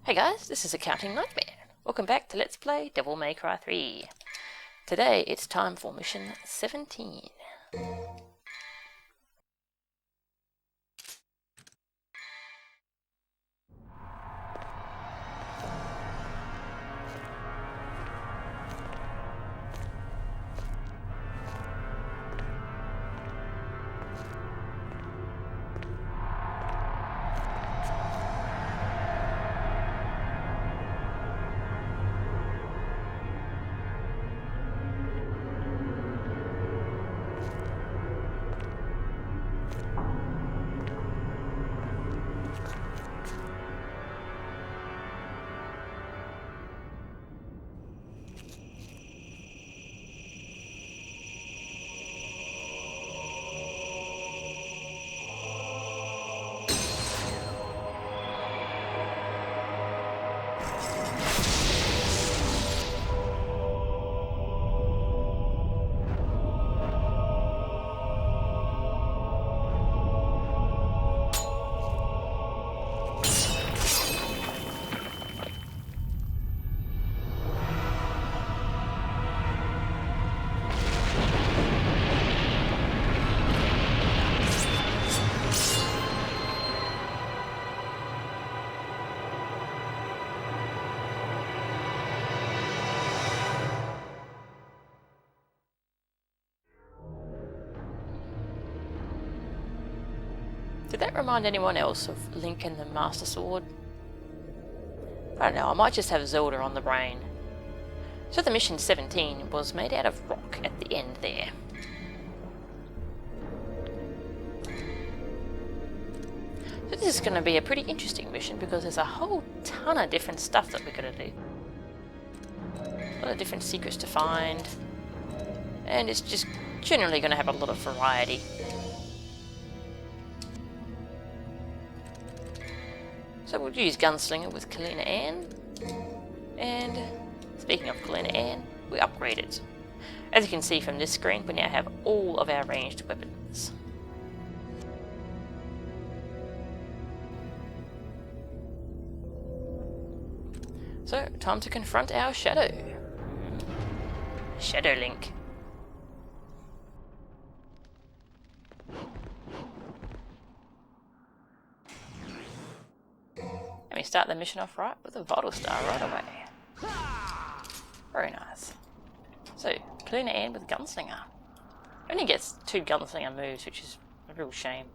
Hey guys, this is Accounting Nightmare. Welcome back to Let's Play Devil May Cry 3. Today it's time for mission 17. Did that remind anyone else of Link and the Master Sword? I don't know, I might just have Zelda on the brain. So the mission 17 was made out of rock at the end there. So this is going to be a pretty interesting mission because there's a whole ton of different stuff that we're going to do. A lot of different secrets to find. And it's just generally going to have a lot of variety. So we'll use Gunslinger with Kalina Ann, and speaking of Kalina Ann, we upgrade it. As you can see from this screen, we now have all of our ranged weapons. So, time to confront our Shadow. Shadow Link. We start the mission off right with a Vital Star right away. Very nice. So, Kalina Ann with Gunslinger. Only gets 2 Gunslinger moves, which is a real shame.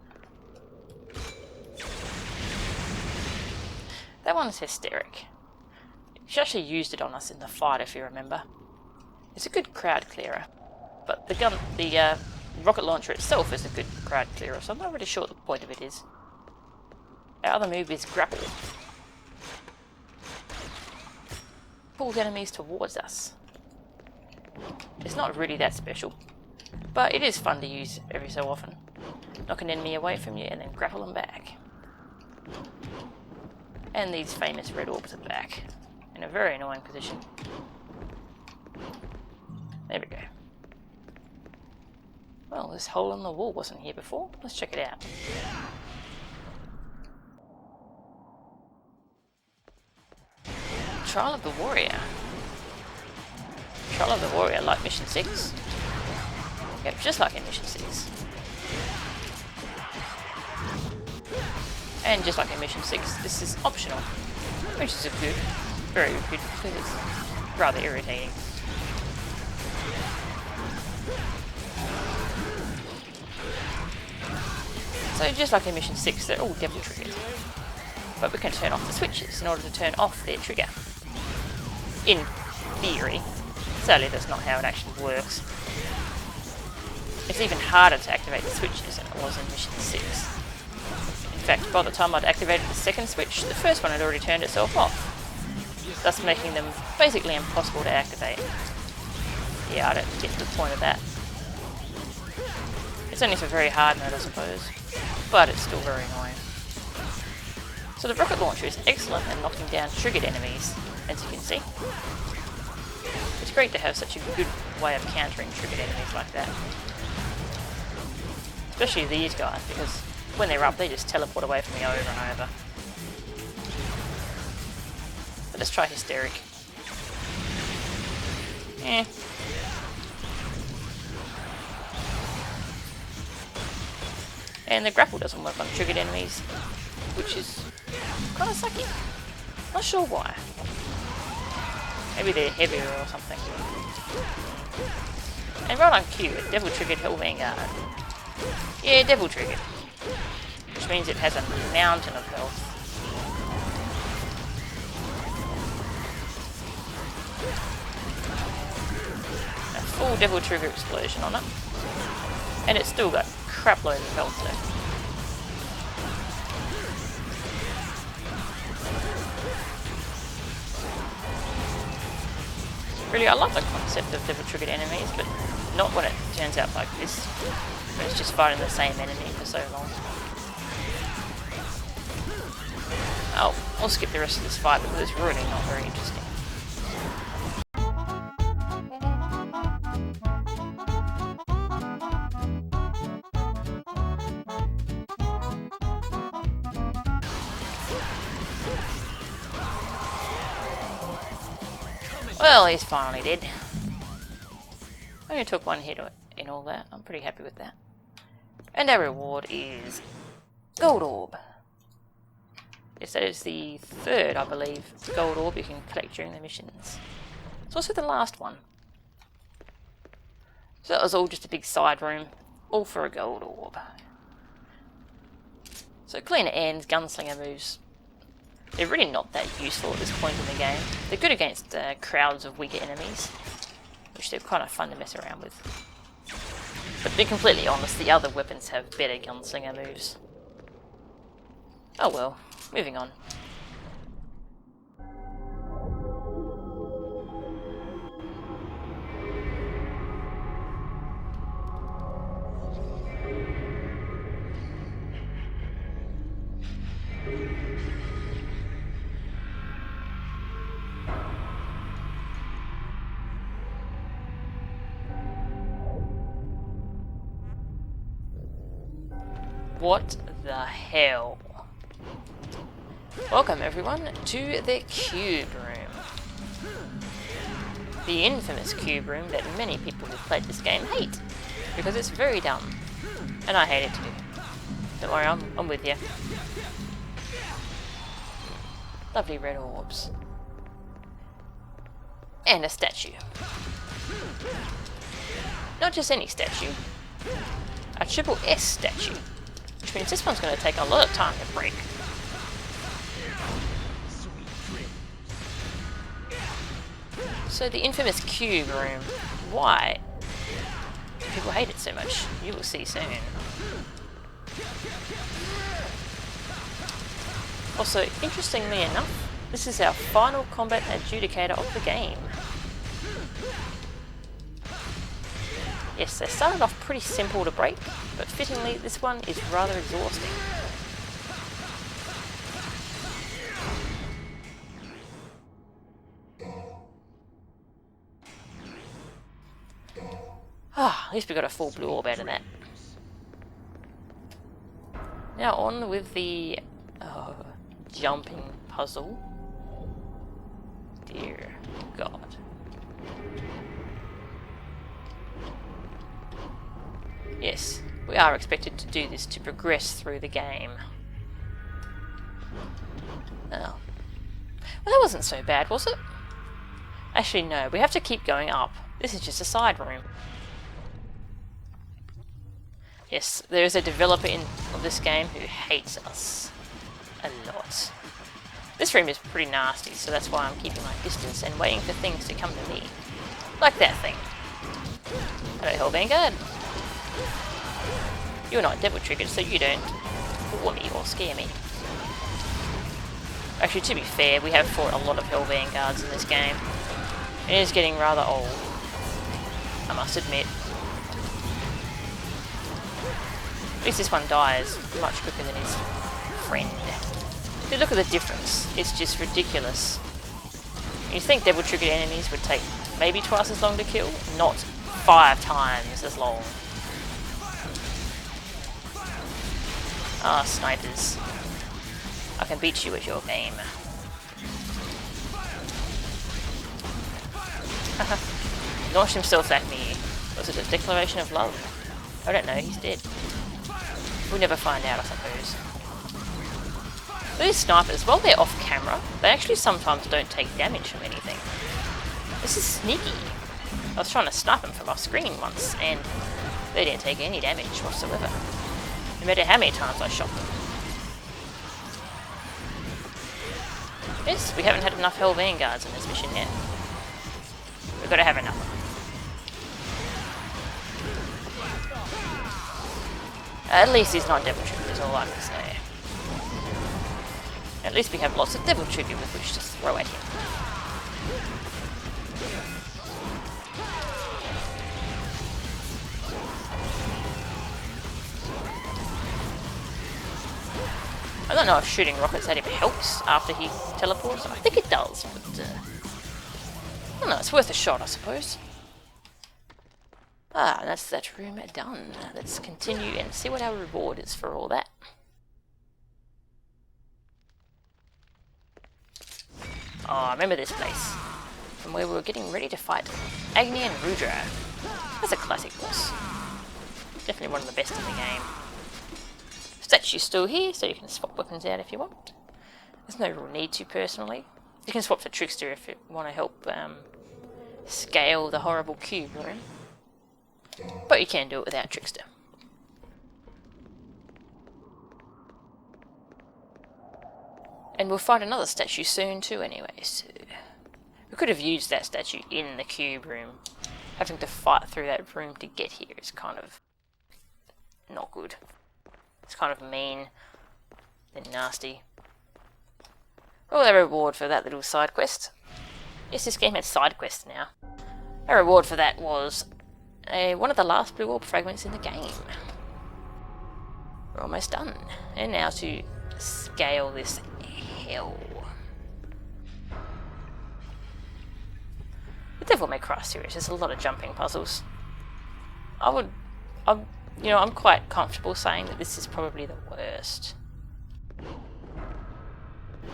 That one is hysteric. She actually used it on us in the fight, if you remember. It's a good crowd clearer, but the rocket launcher itself is a good crowd clearer, so I'm not really sure what the point of it is. Our other move is Grapple. Pulls enemies towards us. It's not really that special, but it is fun to use every so often. Knock an enemy away from you and then grapple them back. And these famous red orbs are back, in a very annoying position. There we go. Well, this hole in the wall wasn't here before. Let's check it out. Trial of the Warrior. Trial of the Warrior, like Mission 6. Yep, just like in Mission 6. And just like in Mission 6, this is optional. Which is a good, very good, because it's rather irritating. So just like in Mission 6, they're all devil triggers. But we can turn off the switches in order to turn off their trigger. In theory. Sadly, that's not how it actually works. It's even harder to activate the switches than it was in Mission 6. In fact, by the time I'd activated the second switch, the first one had already turned itself off, thus making them basically impossible to activate. Yeah, I don't get the point of that. It's only for very hard mode, I suppose, but it's still very annoying. So the rocket launcher is excellent at knocking down triggered enemies, as you can see. It's great to have such a good way of countering triggered enemies like that. Especially these guys, because when they're up, they just teleport away from me over and over. But let's try Hysteric. Eh. And the grapple doesn't work on triggered enemies, which is kind of sucky. Not sure why. Maybe they're heavier or something. And right on cue, it Devil Triggered Hell Vanguard. Yeah, Devil Triggered. Which means it has a mountain of health. A full Devil Trigger explosion on it. And it's still got crap loads of health left. Really, I love the concept of Devil Triggered enemies, but not when it turns out like this. When it's just fighting the same enemy for so long. I'll skip the rest of this fight because it's really not very interesting. Well, he's finally dead. Only took one hit in all that. I'm pretty happy with that. And our reward is Gold Orb. Yes, that is the third, I believe, Gold Orb you can collect during the missions. It's also the last one. So that was all just a big side room, all for a Gold Orb. So cleaner ends, gunslinger moves. They're really not that useful at this point in the game. They're good against crowds of weaker enemies, which they're kind of fun to mess around with. But to be completely honest, the other weapons have better gunslinger moves. Oh well, moving on. What the hell? Welcome everyone to the Cube Room. The infamous Cube Room that many people who played this game hate, because it's very dumb. And I hate it too. Don't worry, I'm with you. Lovely red orbs. And a statue. Not just any statue. A triple S statue. Which means this one's going to take a lot of time to break. So the infamous Cube Room. Why do people hate it so much? You will see soon. Also, interestingly enough, this is our final combat adjudicator of the game. Yes, they started off pretty simple to break, but fittingly this one is rather exhausting. At least we got a full blue orb out of that. Now on with the jumping puzzle. Dear God. Yes, we are expected to do this to progress through the game. Oh. Well, that wasn't so bad, was it? Actually, no, we have to keep going up. This is just a side room. Yes, there is a developer of this game who hates us a lot. This room is pretty nasty, so that's why I'm keeping my distance and waiting for things to come to me. Like that thing. Hello, Hell Vanguard. You're not Devil Triggered, so you don't bore me or scare me. Actually, to be fair, we have fought a lot of Hell Vanguards in this game. It is getting rather old, I must admit. At least this one dies much quicker than his friend. See, look at the difference. It's just ridiculous. You think Devil Triggered enemies would take maybe twice as long to kill? Not 5 times as long. Ah, snipers. I can beat you at your game. Launched himself at me. Was it a declaration of love? I don't know, he's dead. We'll never find out, I suppose. These snipers, while they're off camera, they actually sometimes don't take damage from anything. This is sneaky. I was trying to snipe them from off screen once, and they didn't take any damage whatsoever. No matter how many times I shot them. Yes, we haven't had enough Hell Vanguards in this mission yet. We've got to have enough. At least he's not Devil Trigger, is all I can say. At least we have lots of Devil Trigger with which to throw at him. I don't know if shooting rockets at him helps after he teleports. I think it does, but I don't know, it's worth a shot, I suppose. Ah, that's that room done. Let's continue and see what our reward is for all that. Oh, I remember this place. From where we were getting ready to fight Agni and Rudra. That's a classic boss. Definitely one of the best in the game. Statue's still here, so you can swap weapons out if you want. There's no real need to, personally. You can swap for Trickster if you want to help scale the horrible cube room. But you can do it without Trickster. And we'll find another statue soon too anyway, so... We could have used that statue in the cube room. Having to fight through that room to get here is kind of... not good. It's kind of mean and nasty. Well, the reward for that little side quest. Yes, this game has side quests now. Our reward for that was one of the last blue orb fragments in the game. We're almost done. And now to scale this hell. The Devil May Cry series, there's a lot of jumping puzzles. I'm quite comfortable saying that this is probably the worst.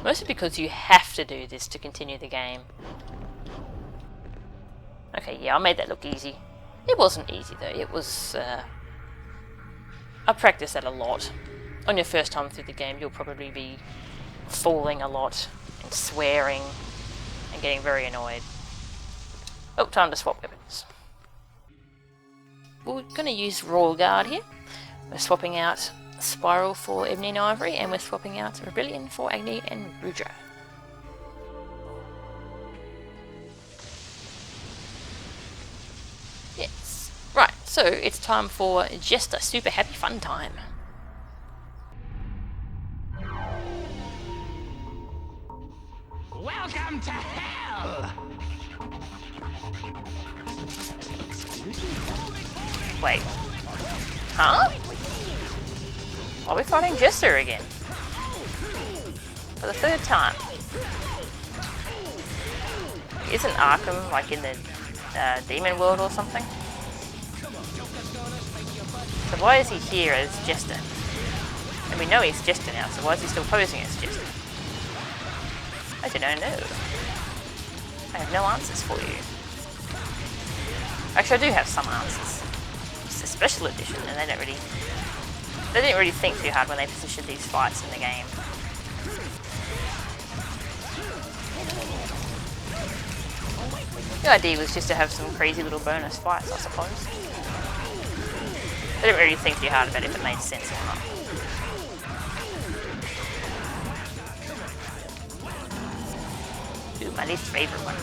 Mostly because you have to do this to continue the game. Okay, yeah, I made that look easy. It wasn't easy though, it was... I practiced that a lot. On your first time through the game, you'll probably be falling a lot, and swearing, and getting very annoyed. Oh, time to swap weapons. We're going to use Royal Guard here. We're swapping out Spiral for Ebony and Ivory, and we're swapping out Rebellion for Agni and Rudra. Yes. Right, so it's time for just a super happy fun time. Welcome to hell! Wait. Huh? Are we fighting Jester again? For the third time. Isn't Arkham like in the demon world or something? So why is he here as Jester? And we know he's Jester now, so why is he still posing as Jester? I don't know. I have no answers for you. Actually, I do have some answers. It's a special edition, and they didn't really think too hard when they positioned these fights in the game. The idea was just to have some crazy little bonus fights, I suppose. They didn't really think too hard about if it made sense or not. Ooh, my least favourite one.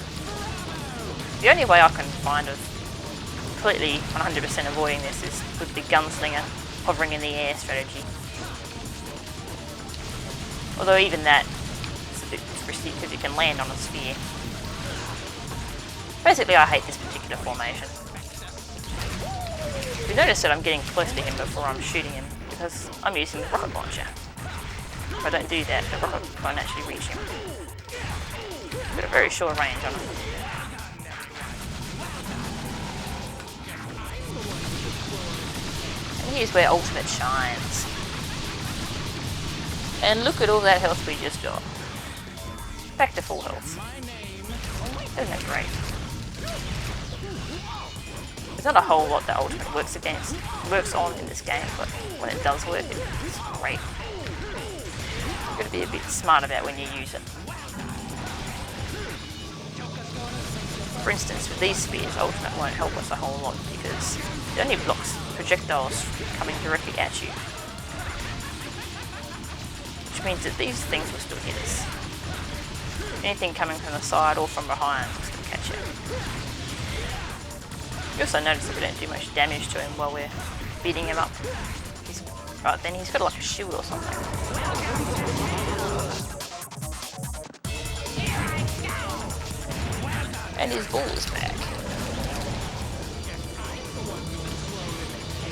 The only way I can find of completely 100% avoiding this is with the gunslinger hovering in the air strategy. Although even that is a bit risky because you can land on a sphere. Basically, I hate this particular formation. You notice that I'm getting close to him before I'm shooting him because I'm using the rocket launcher. If I don't do that, the rocket won't actually reach him. Got a very short range on him. And here's where Ultimate shines. And look at all that health we just got. Back to full health. Isn't that great? There's not a whole lot that ultimate works on in this game, but when it does work, it's great. You've got to be a bit smart about when you use it. For instance, with these spears, ultimate won't help us a whole lot because it only blocks projectiles coming directly at you. Which means that these things will still hit us. Anything coming from the side or from behind will still catch it. You also notice that we don't do much damage to him while we're beating him up. Right then, he's got like a shield or something. And his ball is back.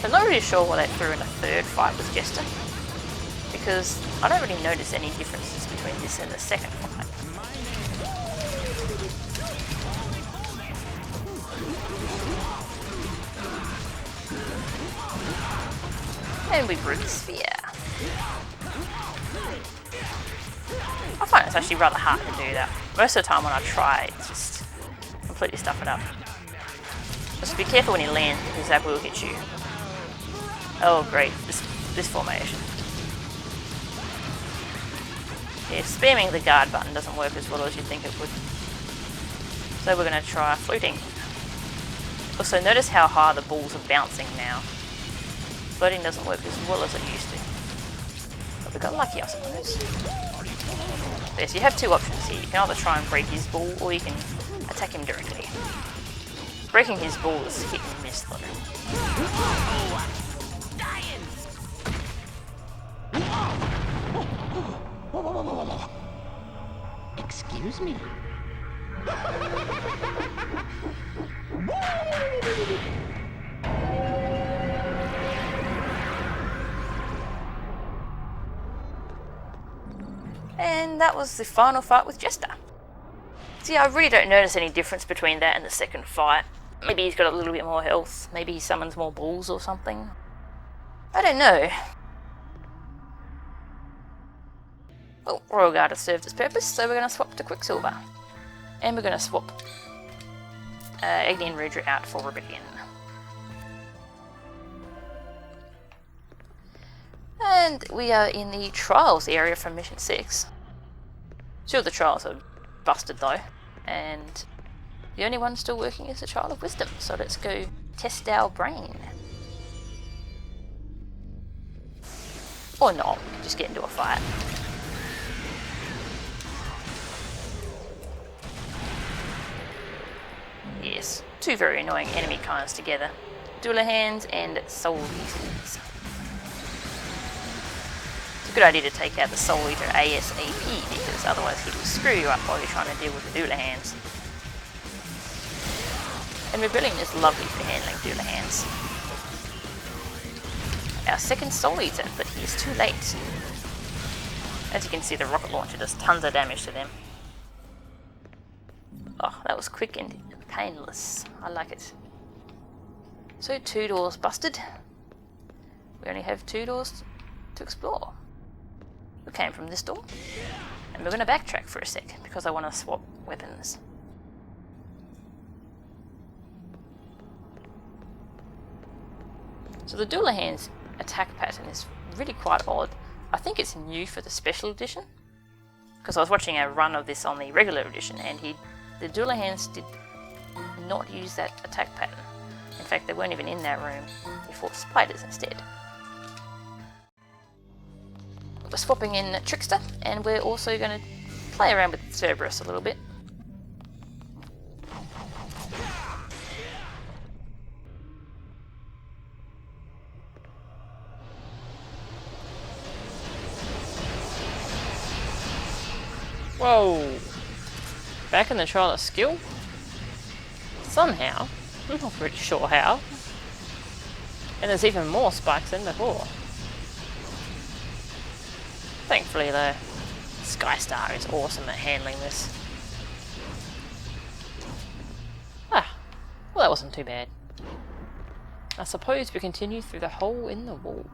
I'm not really sure why they threw in a third fight with Jester, because I don't really notice any differences between this and the second fight. And we broke the sphere. I find it's actually rather hard to do that. Most of the time when I try, it's just completely stuff it up. Just be careful when you land, because that will hit you. Oh great, this formation. Yeah, spamming the guard button doesn't work as well as you think it would. So we're going to try floating. Also notice how high the balls are bouncing now. Floating doesn't work as well as it used to. But we got lucky, I suppose. Yes, you have two options here. You can either try and break his ball, or you can attack him directly. Breaking his ball is hit and miss though. Excuse me. And that was the final fight with Jester. See, I really don't notice any difference between that and the second fight. Maybe he's got a little bit more health, maybe he summons more balls or something. I don't know. Well, Royal Guard has served its purpose, so we're going to swap to Quicksilver. And we're going to swap Agni and Rudra out for Rebellion. And we are in the Trials area from Mission 6. Two of the Trials are busted though, and the only one still working is the Child of Wisdom, so let's go test our brain. Or not, just get into a fight. Yes, two very annoying enemy kinds together. Dueler Hands and Soul Eaters. It's a good idea to take out the Soul Eater ASAP, because otherwise he will screw you up while you're trying to deal with the Dueler Hands. And Rebellion is lovely for handling Dueler Hands. Our second Soul Eater, but he is too late. As you can see, the rocket launcher does tons of damage to them. Oh, that was quick and painless. I like it. So 2 doors busted. We only have 2 doors to explore. We came from this door, and we're going to backtrack for a sec because I want to swap weapons. So the Dueler Hands attack pattern is really quite odd. I think it's new for the special edition, because I was watching a run of this on the regular edition, and the Dueler Hands did not use that attack pattern. In fact, they weren't even in that room. He fought spiders instead. We're swapping in Trickster, and we're also going to play around with Cerberus a little bit. Whoa! Back in the trial of skill? Somehow. I'm not pretty sure how. And there's even more spikes than before. Thankfully though, Skystar is awesome at handling this. Ah, well that wasn't too bad. I suppose we continue through the hole in the wall.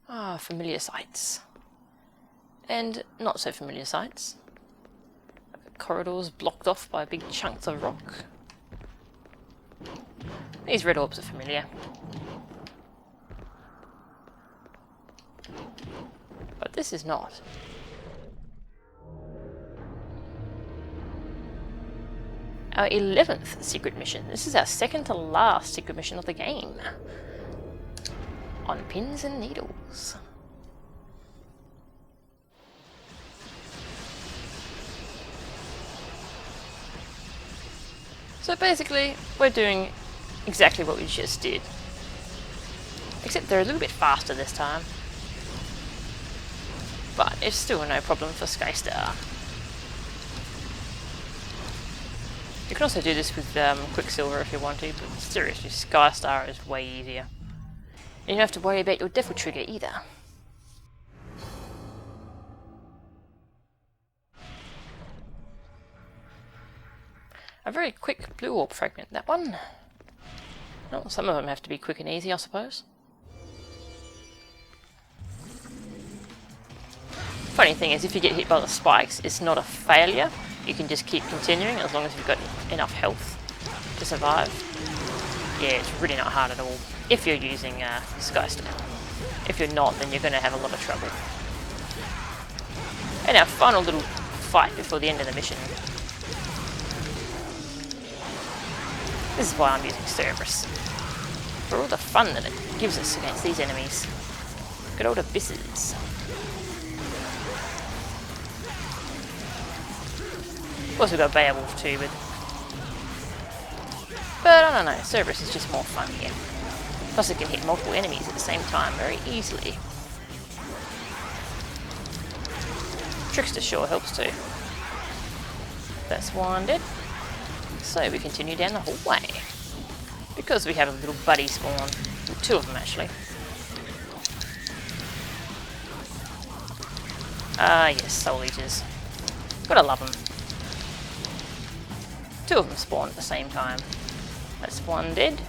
Ah, familiar sights. and not so familiar sights. Corridors blocked off by big chunks of rock. These red orbs are familiar. But this is not. Our 11th secret mission. This is our second to last secret mission of the game. On pins and needles. So basically, we're doing exactly what we just did. Except they're a little bit faster this time. But it's still no problem for Skystar. You can also do this with Quicksilver if you want to, but seriously, Skystar is way easier. And you don't have to worry about your Devil Trigger either. A very quick blue orb fragment, that one. Well, some of them have to be quick and easy, I suppose. Funny thing is, if you get hit by the spikes, it's not a failure. You can just keep continuing as long as you've got enough health to survive. Yeah, it's really not hard at all if you're using Skystar. If you're not, then you're going to have a lot of trouble. And our final little fight before the end of the mission. This is why I'm using Cerberus. For all the fun that it gives us against these enemies. Good old abysses. Of course we've got Beowulf too, but I don't know, Cerberus is just more fun here. Plus it can hit multiple enemies at the same time very easily. Trickster sure helps too. That's one dead. So we continue down the hallway. Because we have a little buddy spawn. Two of them actually. Ah yes, Soul Eaters. Gotta love them. Two of them spawn at the same time. That's one dead.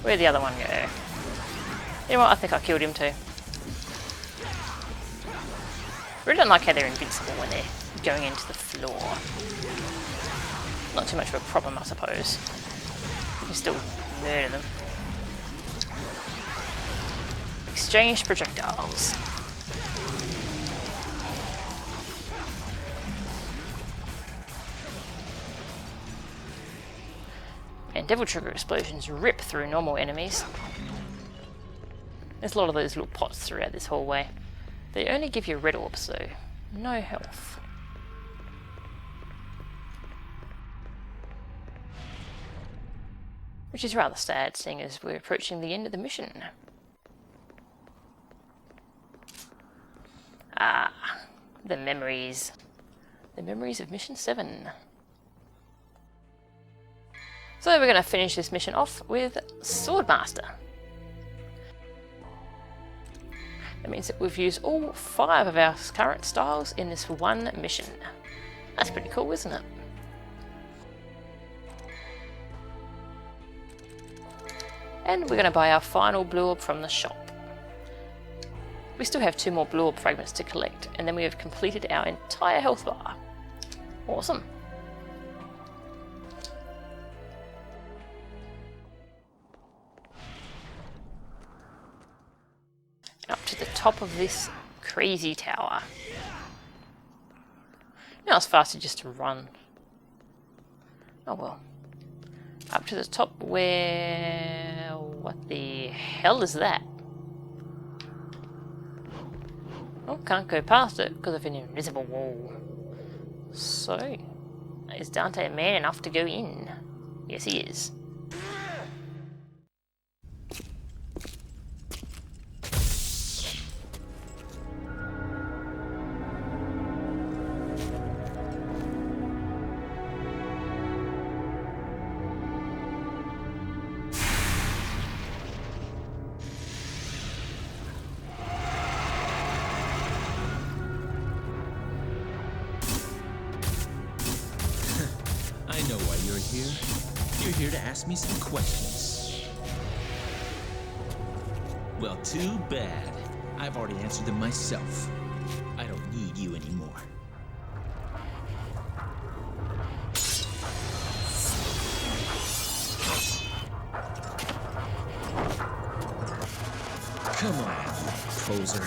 Where'd the other one go? You know what, I think I killed him too. Really don't like how they're invincible when they're going into the floor. Not too much of a problem, I suppose. You can still murder them. Exchange projectiles. And Devil Trigger explosions rip through normal enemies. There's a lot of those little pots throughout this hallway. They only give you red orbs though, no health. Which is rather sad, seeing as we're approaching the end of the mission. Ah, the memories. The memories of Mission 7. So we're going to finish this mission off with Swordmaster. That means that we've used all 5 of our current styles in this one mission. That's pretty cool, isn't it? And we're going to buy our final blue orb from the shop. We still have 2 more blue orb fragments to collect, and then we have completed our entire health bar. Awesome. Up to the top of this crazy tower. Now it's faster just to run. Oh well. Up to the top where... What the hell is that? Oh, can't go past it because of an invisible wall. So, is Dante man enough to go in? Yes, he is. I know why you're here. You're here to ask me some questions. Well, too bad. I've already answered them myself. I don't need you anymore. Come on, poser.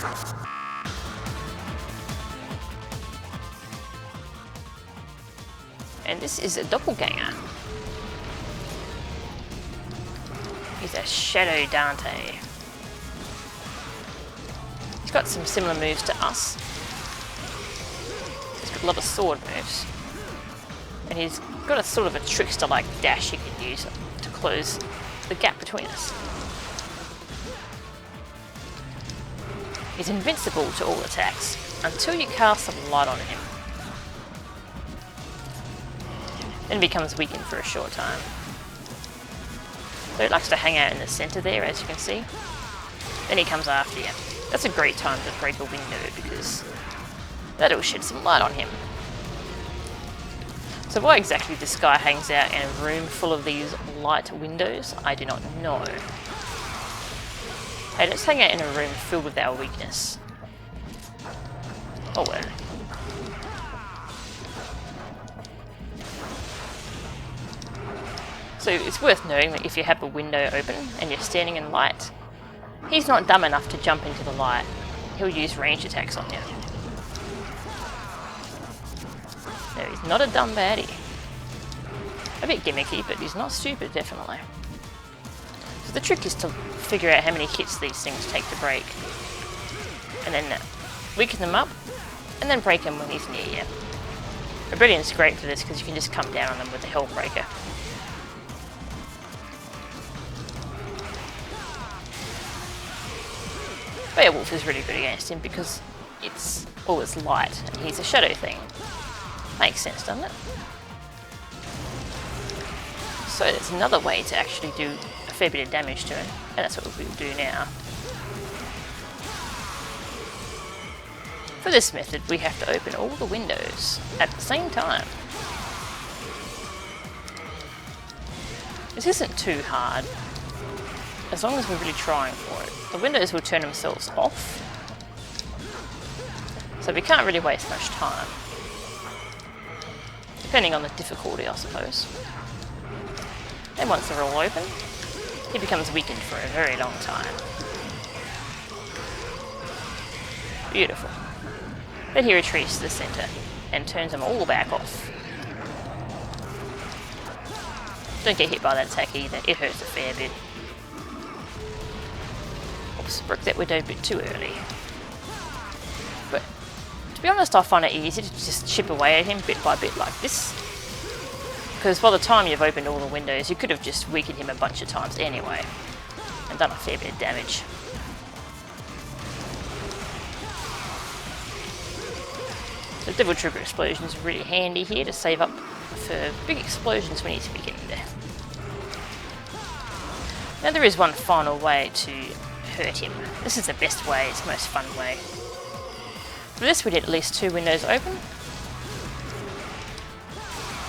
And this is a doppelganger. He's a Shadow Dante. He's got some similar moves to us. He's got a lot of sword moves. And he's got a sort of a trickster-like dash he can use to close the gap between us. He's invincible to all attacks until you cast some light on him. Then becomes weakened for a short time. So it likes to hang out in the centre there, as you can see. Then he comes after you. That's a great time to break a window because that'll shed some light on him. So why exactly this guy hangs out in a room full of these light windows, I do not know. Hey, let's hang out in a room filled with our weakness. Oh well. So it's worth noting that if you have a window open and you're standing in light, he's not dumb enough to jump into the light. He'll use ranged attacks on you. No, he's not a dumb baddie. A bit gimmicky, but he's not stupid, definitely. So the trick is to figure out how many hits these things take to break. And then weaken them up, and then break him when he's near you. Rebellion's great for this because you can just come down on them with the Hellbreaker. Beowulf is really good against him because it's light and he's a shadow thing. Makes sense, doesn't it? So there's another way to actually do a fair bit of damage to him, and that's what we'll do now. For this method, we have to open all the windows at the same time. This isn't too hard, as long as we're really trying for it. The windows will turn themselves off, so we can't really waste much time. Depending on the difficulty, I suppose. Then once they're all open, he becomes weakened for a very long time. Beautiful. Then he retreats to the centre and turns them all back off. Don't get hit by that attack either, it hurts a fair bit. Oops, broke that window a bit too early. But to be honest, I find it easy to just chip away at him bit by bit like this. Because by the time you've opened all the windows, you could have just weakened him a bunch of times anyway, and done a fair bit of damage. The Devil Trigger Explosion is really handy here to save up for big explosions we need to be getting there. Now there is one final way to hurt him. This is the best way, it's the most fun way. For this we need at least 2 windows open.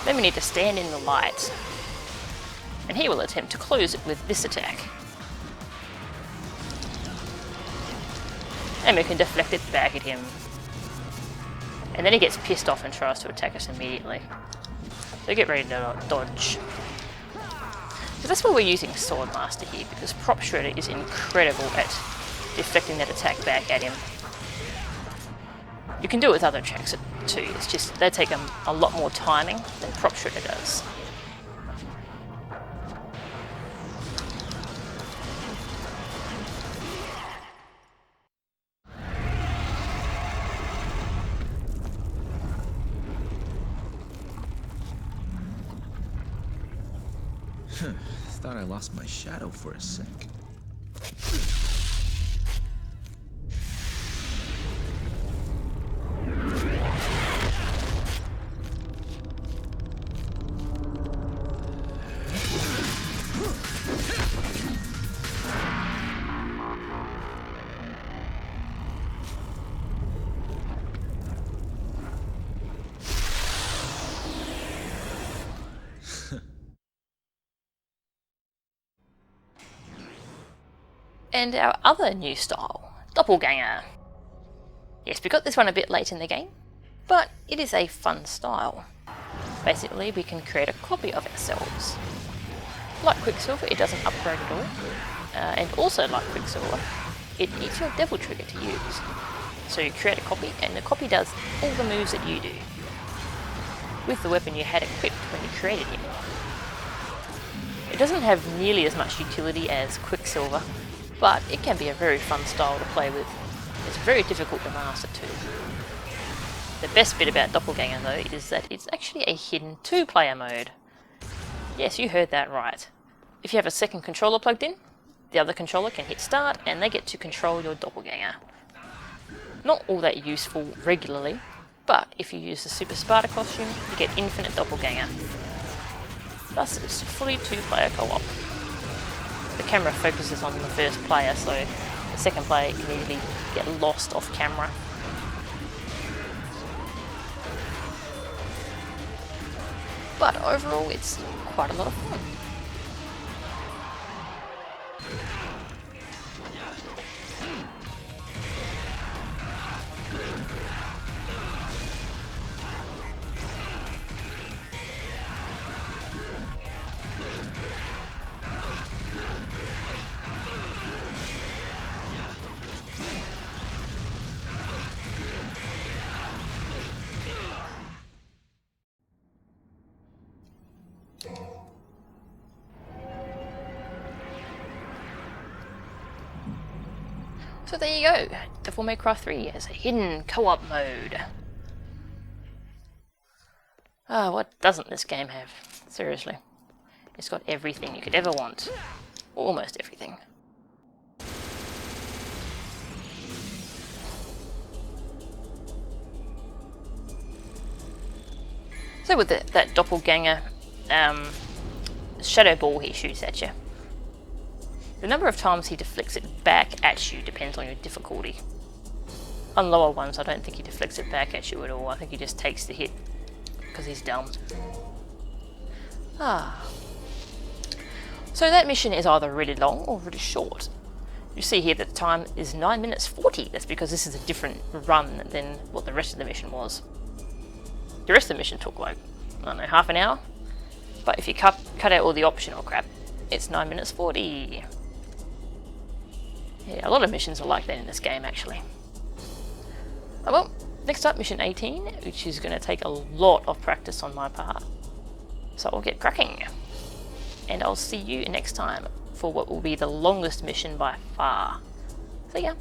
Then we need to stand in the light. And he will attempt to close it with this attack. And we can deflect it back at him. And then he gets pissed off and tries to attack us immediately. So get ready to dodge. So that's why we're using Swordmaster here, because Prop Shredder is incredible at deflecting that attack back at him. You can do it with other attacks too, it's just they take a lot more timing than Prop Shredder does. Thought I lost my shadow for a sec. And our other new style, Doppelganger. Yes, we got this one a bit late in the game, but it is a fun style. Basically, we can create a copy of ourselves. Like Quicksilver, it doesn't upgrade at all, and also like Quicksilver, it eats your devil trigger to use. So you create a copy, and the copy does all the moves that you do, with the weapon you had equipped when you created him. It doesn't have nearly as much utility as Quicksilver, but it can be a very fun style to play with. It's very difficult to master too. The best bit about Doppelganger though is that it's actually a hidden 2-player mode. Yes, you heard that right. If you have a second controller plugged in, the other controller can hit start and they get to control your Doppelganger. Not all that useful regularly, but if you use the Super Sparta costume, you get infinite Doppelganger. Thus, it's fully 2-player co-op. The camera focuses on the first player, so the second player can easily get lost off camera. But overall, it's quite a lot of fun. So there you go, Devil May Cry 3 has a hidden co-op mode. What doesn't this game have? Seriously. It's got everything you could ever want. Almost everything. So with that doppelganger shadow ball he shoots at you, the number of times he deflects it back at you depends on your difficulty. On lower ones, I don't think he deflects it back at you at all. I think he just takes the hit because he's dumb. So that mission is either really long or really short. You see here that the time is 9 minutes 40. That's because this is a different run than what the rest of the mission was. The rest of the mission took like, I don't know, half an hour. But if you cut out all the optional crap, it's 9 minutes 40. Yeah, a lot of missions are like that in this game, actually. Oh well, next up, mission 18, which is going to take a lot of practice on my part. So I'll get cracking. And I'll see you next time for what will be the longest mission by far. See ya!